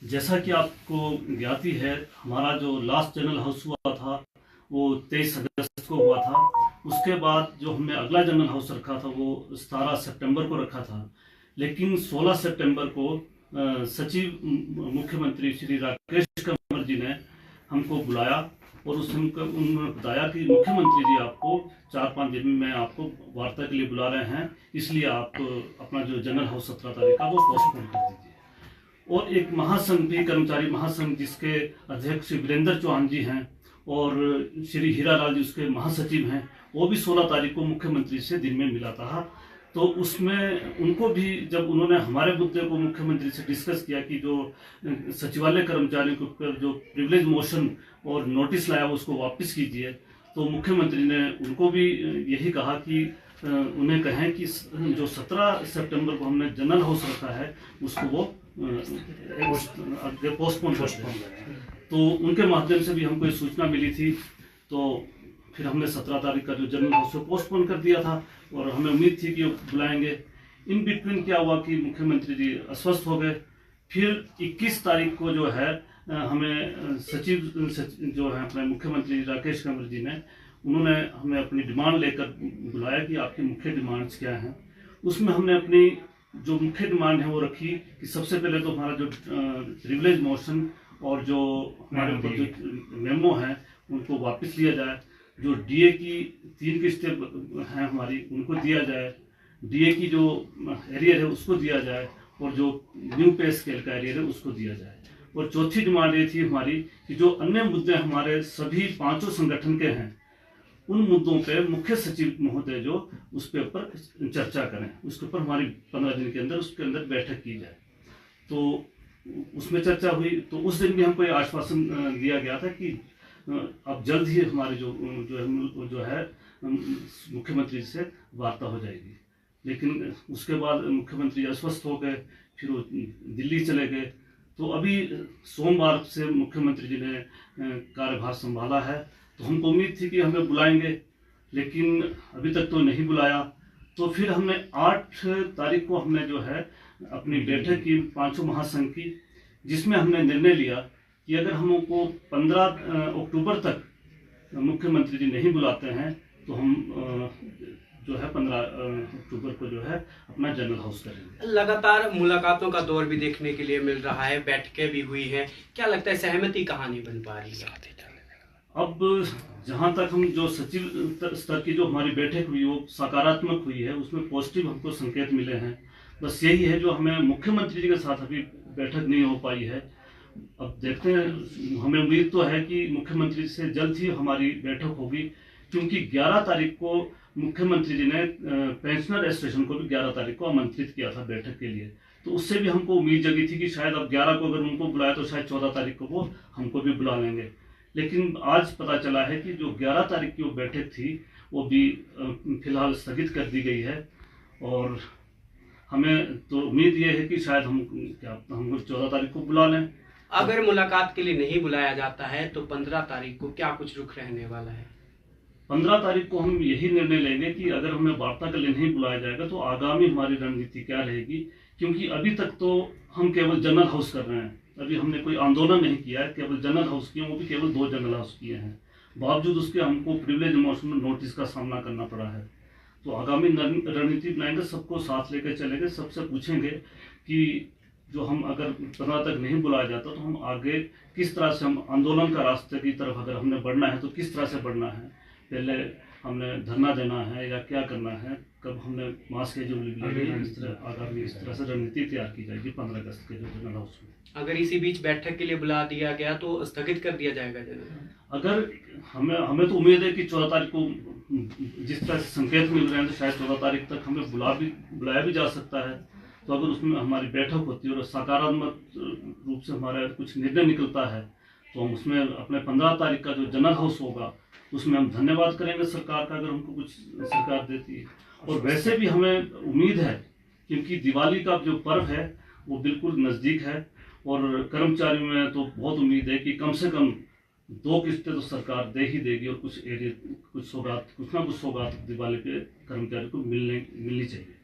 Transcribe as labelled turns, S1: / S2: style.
S1: जैसा कि आपको ज्ञाति है, हमारा जो लास्ट जनरल हाउस हुआ था वो 23 अगस्त को हुआ था। उसके बाद जो हमने अगला जनरल हाउस रखा था वो 17 सितंबर को रखा था। लेकिन 16 सितंबर को सचिव मुख्यमंत्री श्री राकेश कंवर जी ने हमको बुलाया और उस उन्होंने बताया कि मुख्यमंत्री जी आपको 4-5 दिन में आपको वार्ता के लिए बुला रहे हैं, इसलिए आप अपना जो जनरल हाउस 17 तारीख का वो पोस्टपोन कर दीजिए। और एक महासंघ भी, कर्मचारी महासंघ, जिसके अध्यक्ष वीरेंद्र चौहान जी हैं और श्री हीरालाल जी उसके महासचिव हैं, वो भी 16 तारीख को मुख्यमंत्री से दिन में मिला था। तो उसमें उनको भी, जब उन्होंने हमारे मुद्दे को मुख्यमंत्री से डिस्कस किया कि जो सचिवालय कर्मचारियों के ऊपर जो प्रिविलेज मोशन और नोटिस लाया उसको वापस कीजिए, तो मुख्यमंत्री ने उनको भी यही कहा कि उन्हें कहें कि जो 17 सितंबर को हमने जनरल हाउस रखा है उसको वो पोस्टपोन कर दें। तो उनके माध्यम से भी हमको ये सूचना मिली थी। तो फिर हमने 17 तारीख का जो जनरल हाउस को पोस्टपोन कर दिया था और हमें उम्मीद थी कि वो बुलाएंगे। इन बिटवीन क्या हुआ कि मुख्यमंत्री जी अस्वस्थ हो गए। फिर 21 तारीख को जो है हमें सचिव जो है अपने मुख्यमंत्री राकेश कंवर जी ने, उन्होंने हमें अपनी डिमांड लेकर बुलाया कि आपकी मुख्य डिमांड्स क्या हैं। उसमें हमने अपनी जो मुख्य डिमांड है वो रखी कि सबसे पहले तो हमारा जो प्रिविलेज मोशन और जो हमारे ऊपर जो मेमो है उनको वापस लिया जाए। जो डीए की 3 किस्तें हैं हमारी, उनको दिया जाए। डीए की जो एरियर है उसको दिया जाए और जो न्यू पे स्केल का एरियर है उसको दिया जाए। और चौथी डिमांड ये थी हमारी कि जो अन्य मुद्दे हमारे सभी 5 संगठन के हैं, उन मुद्दों पे मुख्य सचिव महोदय जो उसके ऊपर चर्चा करें, उसके ऊपर हमारी 15 दिन के अंदर उसके अंदर बैठक की जाए। तो उसमें चर्चा हुई। तो उस दिन भी हमको ये आश्वासन दिया गया था कि अब जल्द ही हमारे जो है मुख्यमंत्री से वार्ता हो जाएगी। लेकिन उसके बाद मुख्यमंत्री अस्वस्थ हो गए, फिर वो दिल्ली चले गए। तो अभी सोमवार से मुख्यमंत्री जी ने कार्यभार संभाला है, तो हमको उम्मीद थी कि हमें बुलाएंगे, लेकिन अभी तक तो नहीं बुलाया। तो फिर हमने 8 तारीख को हमने जो है अपनी बैठक की 5 महासंघ की, जिसमें हमने निर्णय लिया कि अगर हमको 15 अक्टूबर तक मुख्यमंत्री जी नहीं बुलाते हैं तो हम जो है 15 अक्टूबर को जो है अपना जनरल हाउस करेंगे।
S2: लगातार मुलाकातों का दौर भी देखने के लिए मिल रहा है, बैठकें भी हुई हैं, क्या लगता है सहमति कहाँ नहीं बन पा रही है?
S1: अब जहाँ तक हम जो सचिव स्तर की जो हमारी बैठक हुई वो सकारात्मक हुई है, उसमें पॉजिटिव हमको संकेत मिले हैं। बस यही है जो हमें मुख्यमंत्री जी के साथ अभी बैठक नहीं हो पाई है। अब देखते हैं, हमें उम्मीद तो है कि मुख्यमंत्री से जल्द ही हमारी बैठक होगी, क्योंकि 11 तारीख को मुख्यमंत्री जी ने पेंशनर एसोसिएशन को भी 11 तारीख को आमंत्रित किया था बैठक के लिए। तो उससे भी हमको उम्मीद जगी थी कि शायद अब 11 को अगर उनको बुलाया तो शायद 14 तारीख को वो हमको भी बुला लेंगे। लेकिन आज पता चला है कि जो 11 तारीख की वो बैठक थी वो भी फिलहाल स्थगित कर दी गई है। और हमें तो उम्मीद ये है कि शायद हम 14 तारीख को बुला लें।
S2: अगर मुलाकात के लिए नहीं बुलाया जाता है तो 15 तारीख को क्या कुछ रुख रहने वाला है?
S1: 15 तारीख को हम यही निर्णय लेंगे कि अगर हमें वार्ता के लिए नहीं बुलाया जाएगा तो आगामी हमारी रणनीति क्या रहेगी। क्योंकि अभी तक तो हम केवल जनरल हाउस कर रहे हैं, अभी हमने कोई आंदोलन नहीं किया है, केवल जनरल हाउस किए, वो भी केवल 2 जनरल हाउस किए हैं। बावजूद उसके हमको प्रिविलेज मोशन नोटिस का सामना करना पड़ा है। तो आगामी रणनीति बनाएंगे, सबको साथ लेकर चलेंगे, सबसे पूछेंगे कि जो हम अगर 15 तक नहीं बुलाया जाता तो हम आगे किस तरह से, हम आंदोलन का रास्ते की तरफ अगर हमने बढ़ना है तो किस तरह से बढ़ना है। पहले हमने धरना देना है या क्या करना है, कब हमने मास कैजुअल, इस तरह आगामी इस तरह से रणनीति तैयार की जाएगी 15 अगस्त के जो जनरल हाउस में।
S2: अगर इसी बीच बैठक के लिए बुला दिया गया तो स्थगित कर दिया जाएगा जनरल?
S1: अगर हमें तो उम्मीद है कि 14 तारीख को जिस तरह से संकेत मिल रहे हैं तो शायद 14 तारीख तक हमें बुलाया भी जा सकता है। तो अगर उसमें हमारी बैठक होती है और सकारात्मक रूप से हमारा कुछ निर्णय निकलता है तो हम उसमें अपने 15 तारीख का जो जनरल हाउस होगा उसमें हम धन्यवाद करेंगे सरकार का, अगर हमको कुछ सरकार देती है। और वैसे भी हमें उम्मीद है, क्योंकि दिवाली का जो पर्व है वो बिल्कुल नज़दीक है और कर्मचारियों में तो बहुत उम्मीद है कि कम से कम 2 किस्तें तो सरकार दे ही देगी और कुछ ना कुछ सौगात दिवाली पे कर्मचारी को मिलनी चाहिए।